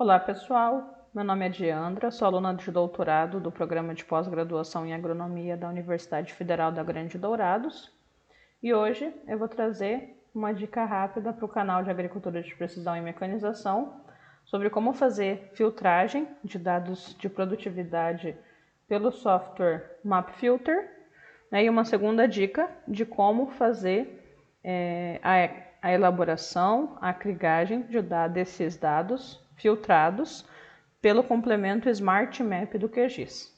Olá pessoal, meu nome é Diandra, sou aluna de doutorado do Programa de Pós-Graduação em Agronomia da Universidade Federal da Grande Dourados e hoje eu vou trazer uma dica rápida para o canal de Agricultura de Precisão e Mecanização sobre como fazer filtragem de dados de produtividade pelo software MapFilter, né, e uma segunda dica de como fazer a elaboração, a crigagem desses dados filtrados pelo complemento Smart Map do QGIS.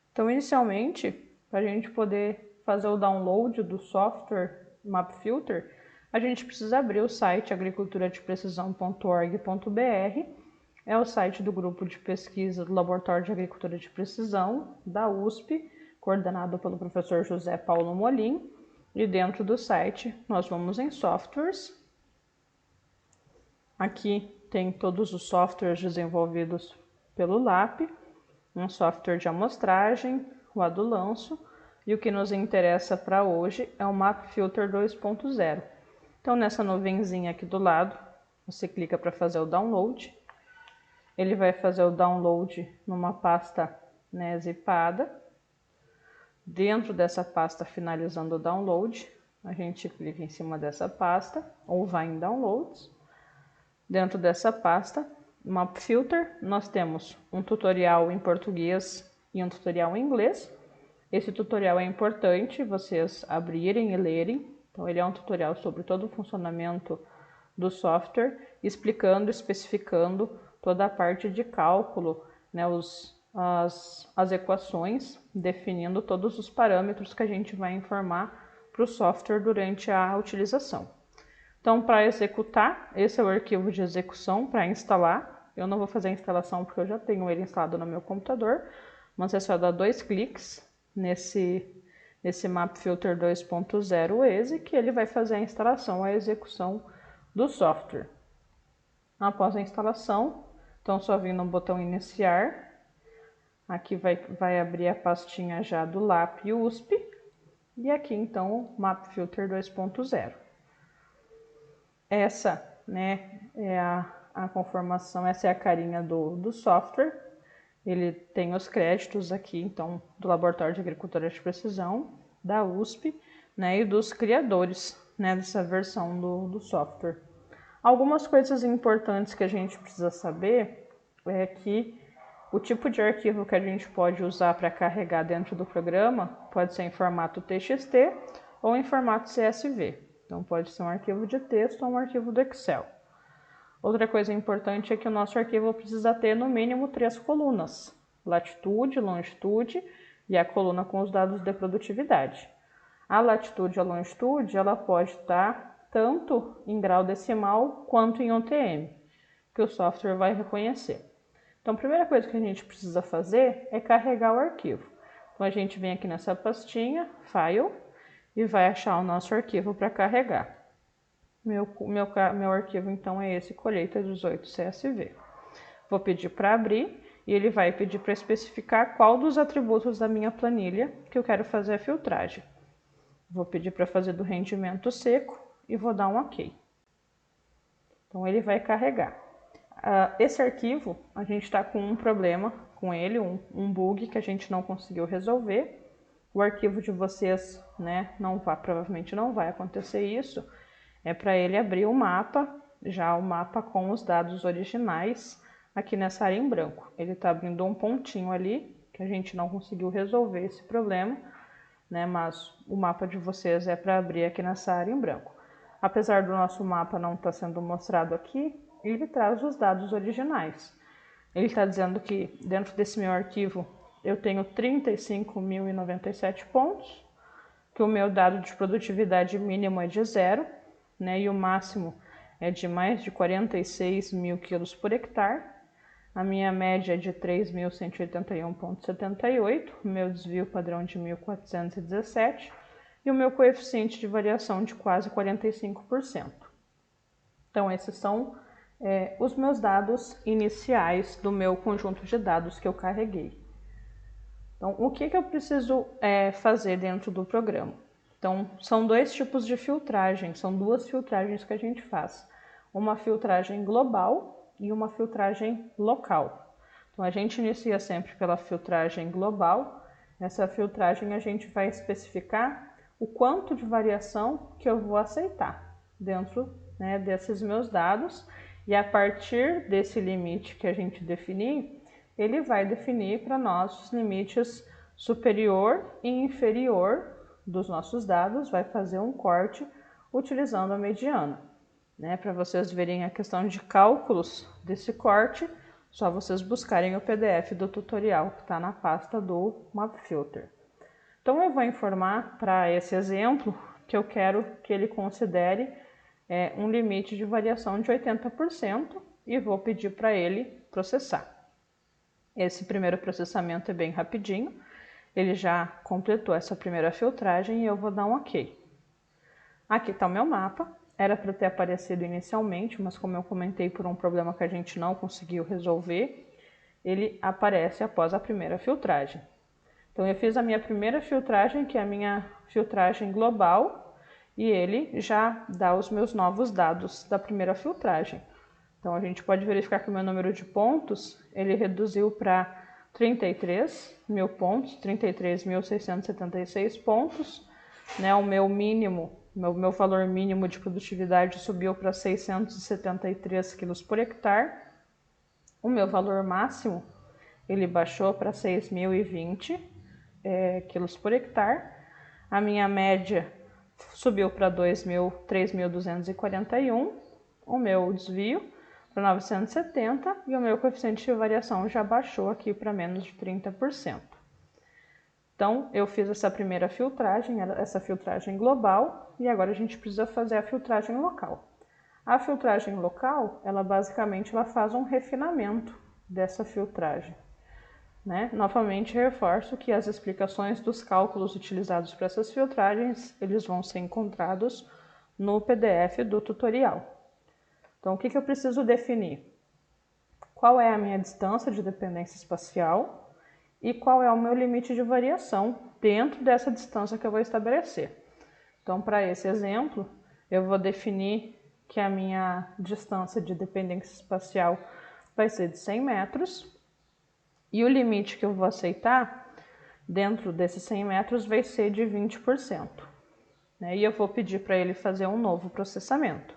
Então, inicialmente, para a gente poder fazer o download do software MapFilter, a gente precisa abrir o site agriculturadeprecisão.org.br, é o site do grupo de pesquisa do Laboratório de Agricultura de Precisão, da USP, coordenado pelo professor José Paulo Molim, e dentro do site nós vamos em softwares. Aqui tem todos os softwares desenvolvidos pelo LAP, um software de amostragem, o Adulanço, e o que nos interessa para hoje é o MapFilter 2.0. Então nessa nuvenzinha aqui do lado, você clica para fazer o download. Ele vai fazer o download numa pasta, né, zipada. Dentro dessa pasta, finalizando o download, a gente clica em cima dessa pasta ou vai em Downloads. Dentro dessa pasta, MapFilter, nós temos um tutorial em português e um tutorial em inglês. Esse tutorial é importante vocês abrirem e lerem. Então, ele é um tutorial sobre todo o funcionamento do software, explicando, especificando toda a parte de cálculo, né, as equações, definindo todos os parâmetros que a gente vai informar para o software durante a utilização. Então, para executar, esse é o arquivo de execução para instalar. Eu não vou fazer a instalação porque eu já tenho ele instalado no meu computador, mas é só dar 2 cliques nesse MapFilter 2.0 EASY que ele vai fazer a instalação, a execução do software. Após a instalação, então só vir no botão iniciar. Aqui vai abrir a pastinha já do LAP USP. E aqui, então, o MapFilter 2.0. Essa, né, é a conformação, essa é a carinha do software. Ele tem os créditos aqui, então, do Laboratório de Agricultura de Precisão, da USP, né, e dos criadores, né, dessa versão do software. Algumas coisas importantes que a gente precisa saber é que o tipo de arquivo que a gente pode usar para carregar dentro do programa pode ser em formato TXT ou em formato CSV. Então, pode ser um arquivo de texto ou um arquivo do Excel. Outra coisa importante é que o nosso arquivo precisa ter no mínimo 3 colunas: latitude, longitude e a coluna com os dados de produtividade. A latitude e a longitude ela pode estar tanto em grau decimal quanto em UTM, que o software vai reconhecer. Então, a primeira coisa que a gente precisa fazer é carregar o arquivo. Então, a gente vem aqui nessa pastinha, File, e vai achar o nosso arquivo para carregar. Meu arquivo, então, é esse, colheita 18 CSV. Vou pedir para abrir e ele vai pedir para especificar qual dos atributos da minha planilha que eu quero fazer a filtragem. Vou pedir para fazer do rendimento seco e vou dar um OK. Então, ele vai carregar. Esse arquivo, a gente está com um problema com ele, um bug que a gente não conseguiu resolver. O arquivo de vocês, né, provavelmente não vai acontecer isso. É para ele abrir o mapa, já o mapa com os dados originais aqui nessa área em branco. Ele está abrindo um pontinho ali, que a gente não conseguiu resolver esse problema, né, mas o mapa de vocês é para abrir aqui nessa área em branco. Apesar do nosso mapa não estar sendo mostrado aqui, ele traz os dados originais. Ele está dizendo que dentro desse meu arquivo eu tenho 35.097 pontos, que o meu dado de produtividade mínimo é de 0, né, e o máximo é de mais de 46 mil quilos por hectare. A minha média é de 3.181,78, o meu desvio padrão de 1.417 e o meu coeficiente de variação de quase 45%. Então, esses são os meus dados iniciais do meu conjunto de dados que eu carreguei. Então, o que eu preciso fazer dentro do programa? Então, são 2 tipos de filtragem, são 2 filtragens que a gente faz. Uma filtragem global, e uma filtragem local. Então, a gente inicia sempre pela filtragem global. Nessa filtragem, a gente vai especificar o quanto de variação que eu vou aceitar dentro, né, desses meus dados. E a partir desse limite que a gente definir, ele vai definir para nós os limites superior e inferior dos nossos dados, vai fazer um corte utilizando a mediana. Né? Para vocês verem a questão de cálculos desse corte, só vocês buscarem o PDF do tutorial que está na pasta do MapFilter. Então eu vou informar para esse exemplo que eu quero que ele considere um limite de variação de 80% e vou pedir para ele processar. Esse primeiro processamento é bem rapidinho, ele já completou essa primeira filtragem e eu vou dar um OK. Aqui está o meu mapa, era para ter aparecido inicialmente, mas como eu comentei por um problema que a gente não conseguiu resolver, ele aparece após a primeira filtragem. Então eu fiz a minha primeira filtragem, que é a minha filtragem global, e ele já dá os meus novos dados da primeira filtragem. Então a gente pode verificar que o meu número de pontos, ele reduziu para 33 mil pontos, 33.676 pontos, né? O meu mínimo, meu valor mínimo de produtividade subiu para 673 quilos por hectare. O meu valor máximo, ele baixou para 6.020 quilos por hectare. A minha média subiu para 3.241. O meu desvio para 970 e o meu coeficiente de variação já baixou aqui para menos de 30%. Então, eu fiz essa primeira filtragem, essa filtragem global, e agora a gente precisa fazer a filtragem local. A filtragem local, ela basicamente faz um refinamento dessa filtragem. Né? Novamente, reforço que as explicações dos cálculos utilizados para essas filtragens, eles vão ser encontrados no PDF do tutorial. Então, o que eu preciso definir? Qual é a minha distância de dependência espacial e qual é o meu limite de variação dentro dessa distância que eu vou estabelecer. Então, para esse exemplo, eu vou definir que a minha distância de dependência espacial vai ser de 100 metros e o limite que eu vou aceitar dentro desses 100 metros vai ser de 20%. Né? E eu vou pedir para ele fazer um novo processamento.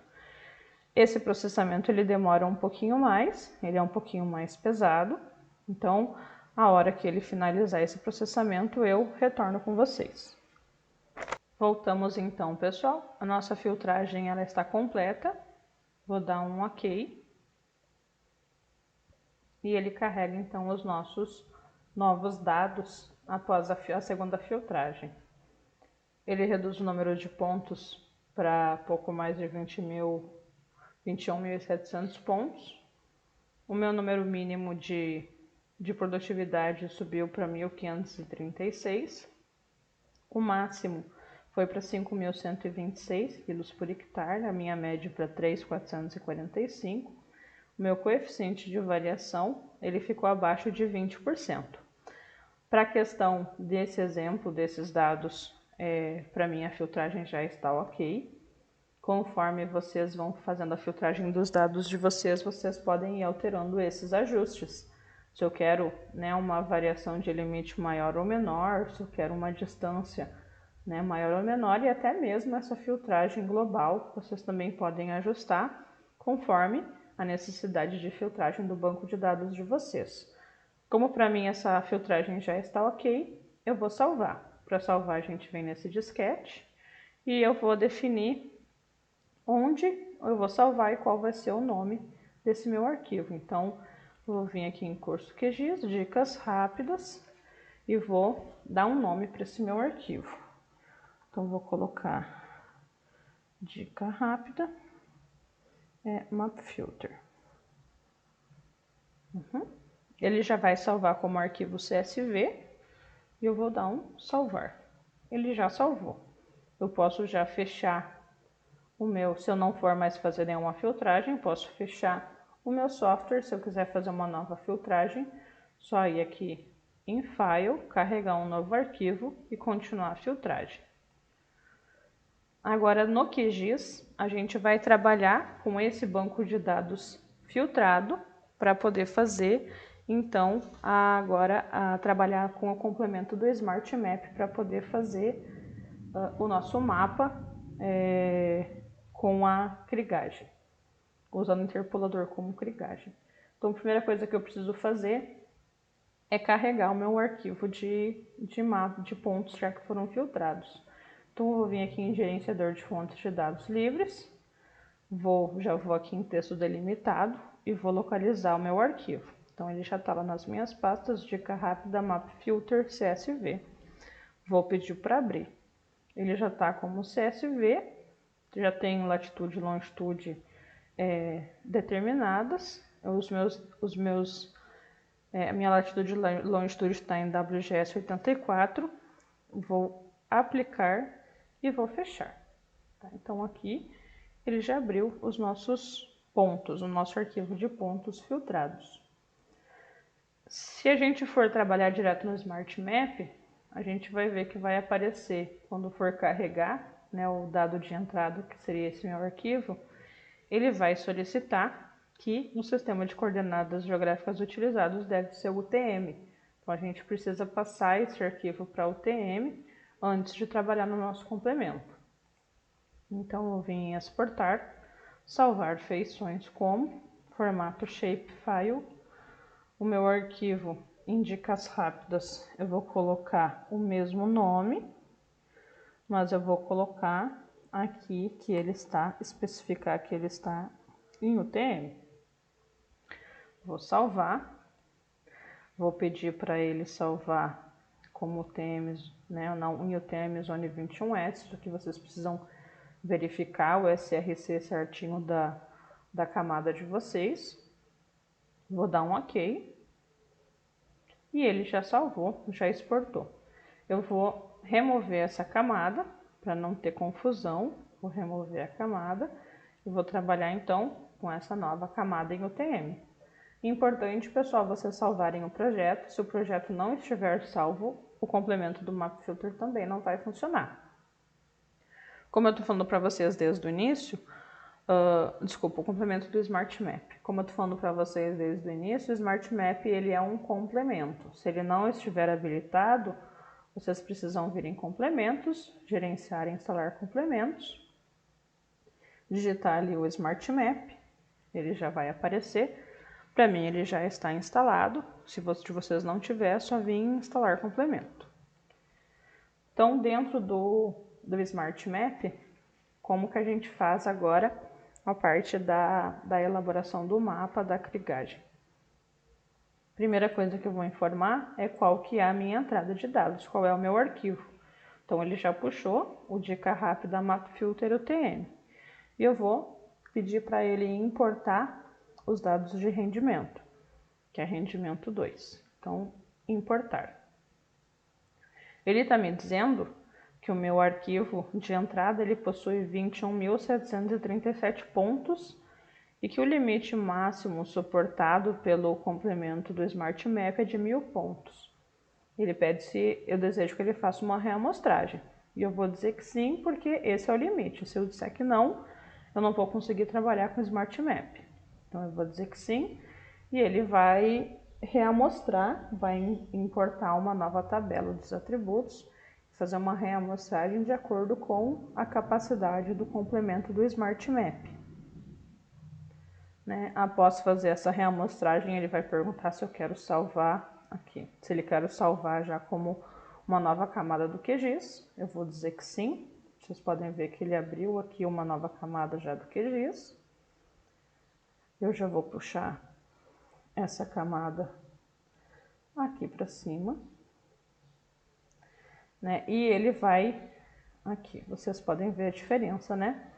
Esse processamento ele demora um pouquinho mais, ele é um pouquinho mais pesado, então a hora que ele finalizar esse processamento eu retorno com vocês. Voltamos então, pessoal, a nossa filtragem ela está completa, vou dar um OK e ele carrega então os nossos novos dados após a segunda filtragem. Ele reduz o número de pontos para pouco mais de 21.700 pontos. O meu número mínimo de produtividade subiu para 1.536. O máximo foi para 5.126 quilos por hectare, a minha média para 3.445. O meu coeficiente de variação ele ficou abaixo de 20%. Para a questão desse exemplo, desses dados, para mim a filtragem já está OK. Conforme vocês vão fazendo a filtragem dos dados de vocês, vocês podem ir alterando esses ajustes. Se eu quero, né, uma variação de limite maior ou menor, se eu quero uma distância, né, maior ou menor, e até mesmo essa filtragem global, vocês também podem ajustar conforme a necessidade de filtragem do banco de dados de vocês. Como para mim essa filtragem já está OK, eu vou salvar. Para salvar a gente vem nesse disquete e eu vou definir onde eu vou salvar e qual vai ser o nome desse meu arquivo. Então, vou vir aqui em Curso QGIS, Dicas Rápidas, e vou dar um nome para esse meu arquivo. Então, vou colocar Dica Rápida, MapFilter. Ele já vai salvar como arquivo CSV, e eu vou dar um salvar. Ele já salvou. Eu posso já fechar o meu, se eu não for mais fazer nenhuma filtragem, posso fechar o meu software. Se eu quiser fazer uma nova filtragem, só ir aqui em File, carregar um novo arquivo e continuar a filtragem. Agora no QGIS, a gente vai trabalhar com esse banco de dados filtrado para poder fazer, então, agora trabalhar com o complemento do Smart Map para poder fazer o nosso mapa com a crigagem, usando o interpolador como crigagem. Então, a primeira coisa que eu preciso fazer é carregar o meu arquivo de mapa de pontos já que foram filtrados. Então, eu vou vir aqui em gerenciador de fontes de dados livres, já vou aqui em texto delimitado e vou localizar o meu arquivo. Então, ele já está lá nas minhas pastas, dica rápida, map filter CSV. Vou pedir para abrir. Ele já está como CSV, já tem latitude e longitude determinadas. A minha latitude e longitude está em WGS 84. Vou aplicar e vou fechar. Tá? Então, aqui ele já abriu os nossos pontos, o nosso arquivo de pontos filtrados. Se a gente for trabalhar direto no Smart Map, a gente vai ver que vai aparecer, quando for carregar, né, o dado de entrada, que seria esse meu arquivo, ele vai solicitar que o sistema de coordenadas geográficas utilizados deve ser o UTM. Então, a gente precisa passar esse arquivo para o UTM antes de trabalhar no nosso complemento. Então, eu vou em exportar, salvar feições como formato shapefile. O meu arquivo em dicas rápidas, eu vou colocar o mesmo nome, mas eu vou colocar aqui que ele está, especificar que ele está em UTM. Vou salvar, vou pedir para ele salvar como UTM, né, não em UTM Zone 21S, aqui vocês precisam verificar o SRC certinho da camada de vocês. Vou dar um OK. E ele já salvou, já exportou. Eu vou remover essa camada, para não ter confusão. Vou remover a camada e vou trabalhar então com essa nova camada em UTM. Importante, pessoal, vocês salvarem o projeto. Se o projeto não estiver salvo, o complemento do Map Filter também não vai funcionar. Como eu estou falando para vocês desde o início, o complemento do Smart Map. Como eu estou falando para vocês desde o início, o Smart Map ele é um complemento. Se ele não estiver habilitado, vocês precisam vir em complementos, gerenciar e instalar complementos, digitar ali o Smart Map, ele já vai aparecer. Para mim ele já está instalado. Se vocês não tiver, é só vir instalar complemento. Então, dentro do Smart Map, como que a gente faz agora a parte da elaboração do mapa da crigagem? Primeira coisa que eu vou informar é qual que é a minha entrada de dados, qual é o meu arquivo. Então, ele já puxou o dica rápida Map Filter UTM. E eu vou pedir para ele importar os dados de rendimento, que é rendimento 2. Então, importar. Ele está me dizendo que o meu arquivo de entrada ele possui 21.737 pontos e que o limite máximo suportado pelo complemento do Smart Map é de 1.000 pontos. Ele pede se eu desejo que ele faça uma reamostragem. E eu vou dizer que sim, porque esse é o limite. Se eu disser que não, eu não vou conseguir trabalhar com o Smart Map. Então, eu vou dizer que sim, e ele vai reamostrar, vai importar uma nova tabela dos atributos, fazer uma reamostragem de acordo com a capacidade do complemento do Smart Map. Né? Após fazer essa reamostragem, ele vai perguntar se eu quero salvar aqui. Se ele quer salvar já como uma nova camada do QGIS, eu vou dizer que sim. Vocês podem ver que ele abriu aqui uma nova camada já do QGIS. Eu já vou puxar essa camada aqui para cima. Né? E ele vai aqui, vocês podem ver a diferença, né?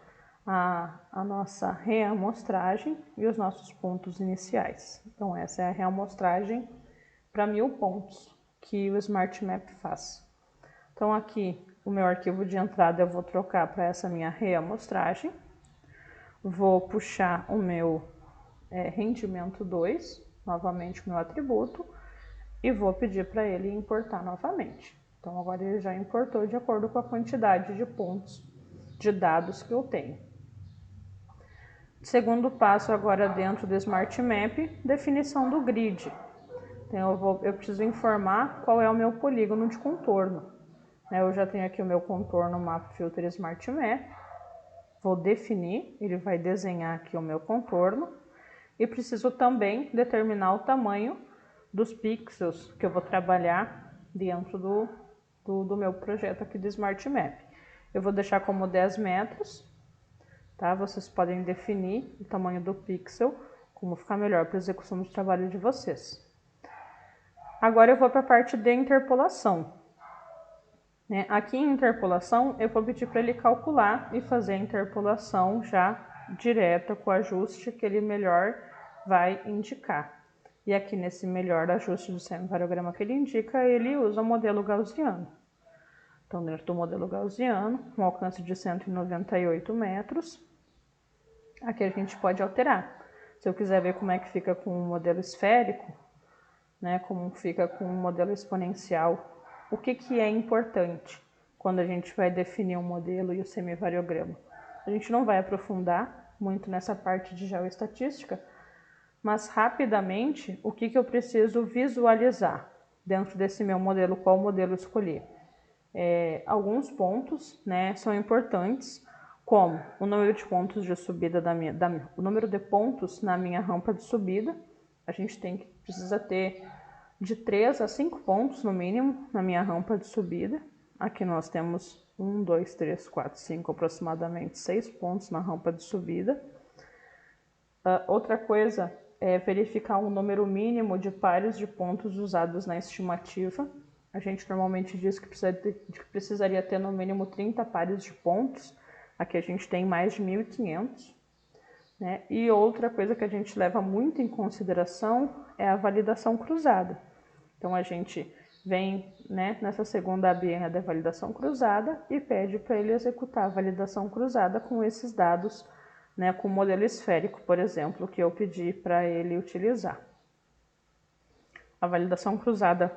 A nossa reamostragem e os nossos pontos iniciais. Então, essa é a reamostragem para 1.000 pontos que o Smart Map faz. Então, aqui, o meu arquivo de entrada eu vou trocar para essa minha reamostragem. Vou puxar o meu rendimento 2, novamente o meu atributo, e vou pedir para ele importar novamente. Então, agora ele já importou de acordo com a quantidade de pontos de dados que eu tenho. Segundo passo agora dentro do Smart Map, definição do grid. Então eu preciso informar qual é o meu polígono de contorno. Eu já tenho aqui o meu contorno Map Filter Smart Map. Vou definir, ele vai desenhar aqui o meu contorno. E preciso também determinar o tamanho dos pixels que eu vou trabalhar dentro do meu projeto aqui do Smart Map. Eu vou deixar como 10 metros, tá? Vocês podem definir o tamanho do pixel, como ficar melhor para a execução do trabalho de vocês. Agora eu vou para a parte de interpolação. Aqui em interpolação, eu vou pedir para ele calcular e fazer a interpolação já direta com o ajuste que ele melhor vai indicar. E aqui nesse melhor ajuste do semivarograma que ele indica, ele usa o modelo gaussiano. Então, dentro do modelo gaussiano, um alcance de 198 metros, aqui a gente pode alterar. Se eu quiser ver como é que fica com o modelo esférico, como fica com o modelo exponencial, o que é importante quando a gente vai definir um modelo e o semivariograma? A gente não vai aprofundar muito nessa parte de geoestatística, mas rapidamente, o que eu preciso visualizar dentro desse meu modelo, qual modelo escolher? Alguns pontos são importantes, como o número de pontos de subida o número de pontos na minha rampa de subida. A gente precisa ter de 3 a 5 pontos no mínimo na minha rampa de subida. Aqui nós temos 1, 2, 3, 4, 5, aproximadamente 6 pontos na rampa de subida. Outra coisa é verificar o número mínimo de pares de pontos usados na estimativa. A gente normalmente diz que precisaria ter no mínimo 30 pares de pontos. Aqui a gente tem mais de 1.500. E outra coisa que a gente leva muito em consideração é a validação cruzada. Então a gente vem nessa segunda abinha da validação cruzada e pede para ele executar a validação cruzada com esses dados, com o modelo esférico, por exemplo, que eu pedi para ele utilizar. A validação cruzada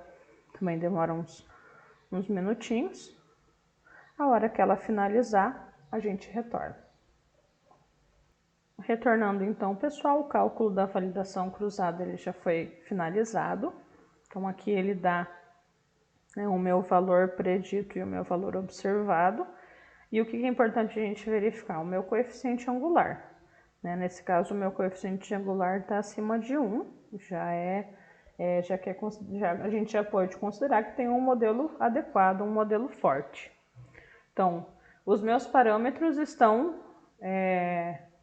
também demora uns minutinhos. A hora que ela finalizar, a gente retorna. Retornando então, pessoal, o cálculo da validação cruzada ele já foi finalizado. Então aqui ele dá o meu valor predito e o meu valor observado. E o que é importante a gente verificar? O meu coeficiente angular. Nesse caso, o meu coeficiente angular está acima de 1. A gente já pode considerar que tem um modelo adequado, um modelo forte. Então, os meus parâmetros estão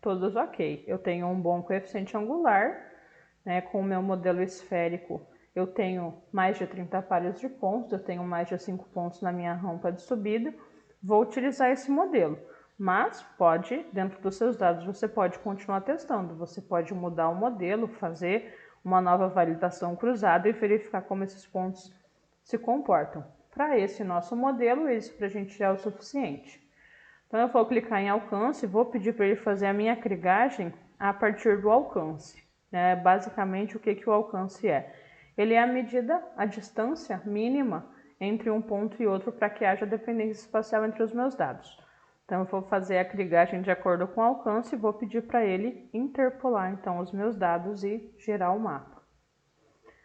todos ok. Eu tenho um bom coeficiente angular, com o meu modelo esférico. Eu tenho mais de 30 pares de pontos, eu tenho mais de 5 pontos na minha rampa de subida. Vou utilizar esse modelo, mas dentro dos seus dados, você pode continuar testando. Você pode mudar o modelo, fazer uma nova validação cruzada e verificar como esses pontos se comportam. Para esse nosso modelo, isso para a gente já é o suficiente. Então eu vou clicar em alcance e vou pedir para ele fazer a minha crigagem a partir do alcance. Basicamente, o que o alcance é? Ele é a distância mínima entre um ponto e outro para que haja dependência espacial entre os meus dados. Então eu vou fazer a crigagem de acordo com o alcance e vou pedir para ele interpolar então os meus dados e gerar o mapa.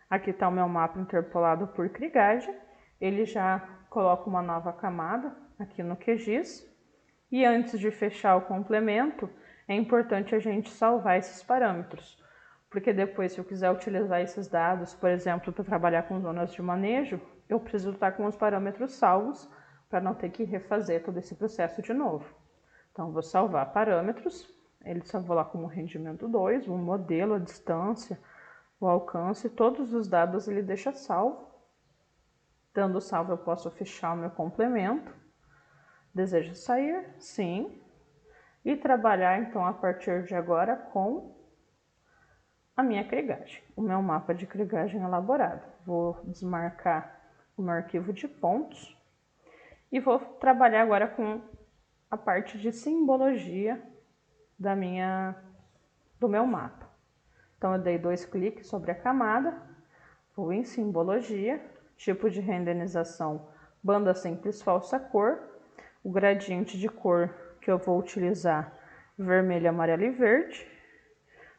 Aqui está o meu mapa interpolado por crigagem. Ele já coloca uma nova camada aqui no QGIS. E antes de fechar o complemento, é importante a gente salvar esses parâmetros. Porque depois, se eu quiser utilizar esses dados, por exemplo, para trabalhar com zonas de manejo, eu preciso estar com os parâmetros salvos para não ter que refazer todo esse processo de novo. Então, vou salvar parâmetros, ele salvou lá como rendimento 2, o modelo, a distância, o alcance, todos os dados ele deixa salvo. Dando salvo, eu posso fechar o meu complemento. Deseja sair? Sim. E trabalhar, então, a partir de agora com a minha crigagem, o meu mapa de crigagem elaborado. Vou desmarcar o meu arquivo de pontos e vou trabalhar agora com a parte de simbologia do meu mapa. Então eu dei 2 cliques sobre a camada, vou em simbologia, tipo de renderização, banda simples falsa cor. O gradiente de cor que eu vou utilizar vermelho, amarelo e verde.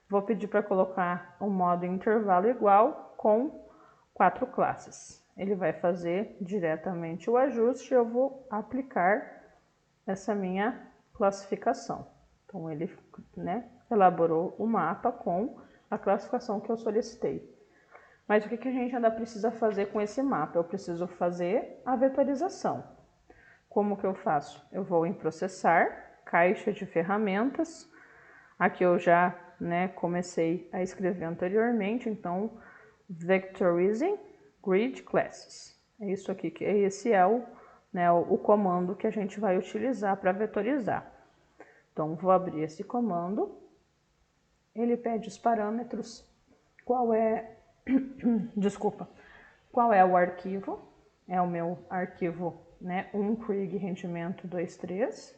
Vou pedir para colocar um modo intervalo igual com 4 classes. Ele vai fazer diretamente o ajuste e eu vou aplicar essa minha classificação. Então, ele, né, elaborou o mapa com a classificação que eu solicitei. Mas o que a gente ainda precisa fazer com esse mapa? Eu preciso fazer a vetorização. Como que eu faço? Eu vou em processar, caixa de ferramentas. Aqui eu já, né, comecei a escrever anteriormente, então vectorizing grid classes. É isso aqui, esse é o comando que a gente vai utilizar para vetorizar. Então, vou abrir esse comando. Ele pede os parâmetros, qual é o arquivo? É o meu arquivo, né, Krrig rendimento 2.3.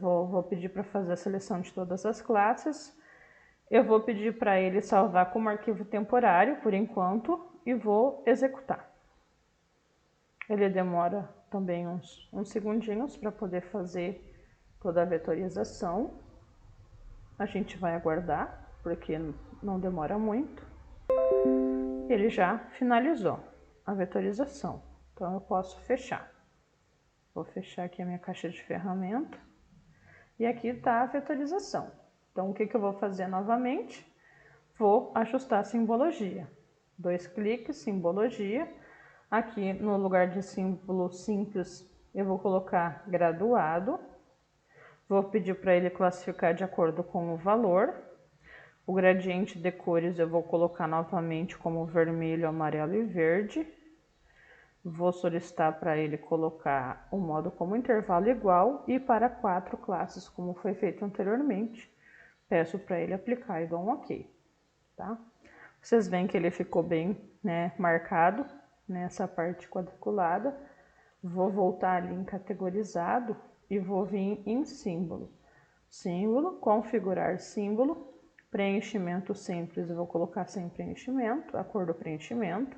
Vou pedir para fazer a seleção de todas as classes. Eu vou pedir para ele salvar como arquivo temporário, por enquanto, e vou executar. Ele demora também uns segundinhos para poder fazer toda a vetorização. A gente vai aguardar, porque não demora muito. Ele já finalizou a vetorização, então eu posso fechar. Vou fechar aqui a minha caixa de ferramenta. E aqui está a vetorização. Então, o que eu vou fazer novamente? Vou ajustar a simbologia. 2 cliques, simbologia. Aqui, no lugar de símbolo simples, eu vou colocar graduado. Vou pedir para ele classificar de acordo com o valor. O gradiente de cores eu vou colocar novamente como vermelho, amarelo e verde. Vou solicitar para ele colocar o modo como intervalo igual e para 4 classes, como foi feito anteriormente. Peço para ele aplicar e dou um OK. Tá? Vocês veem que ele ficou bem, né, marcado nessa parte quadriculada. Vou voltar ali em categorizado e vou vir em símbolo. Símbolo, configurar símbolo, preenchimento simples, eu vou colocar sem preenchimento, a cor do preenchimento.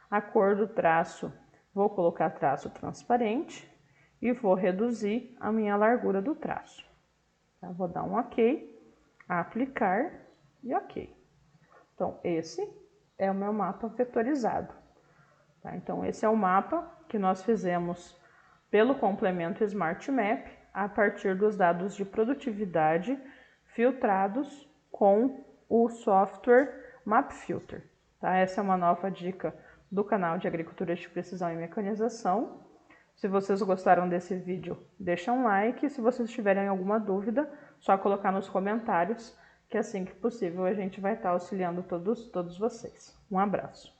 A cor do traço, vou colocar traço transparente e vou reduzir a minha largura do traço. Tá? Vou dar um OK, aplicar e OK. Então, esse é o meu mapa vetorizado. Tá? Então, esse é o mapa que nós fizemos pelo complemento Smart Map a partir dos dados de produtividade filtrados com o software MapFilter. Tá? Essa é uma nova dica do canal de Agricultura de Precisão e Mecanização. Se vocês gostaram desse vídeo, deixa um like. Se vocês tiverem alguma dúvida, só colocar nos comentários, que assim que possível a gente vai estar auxiliando todos vocês. Um abraço.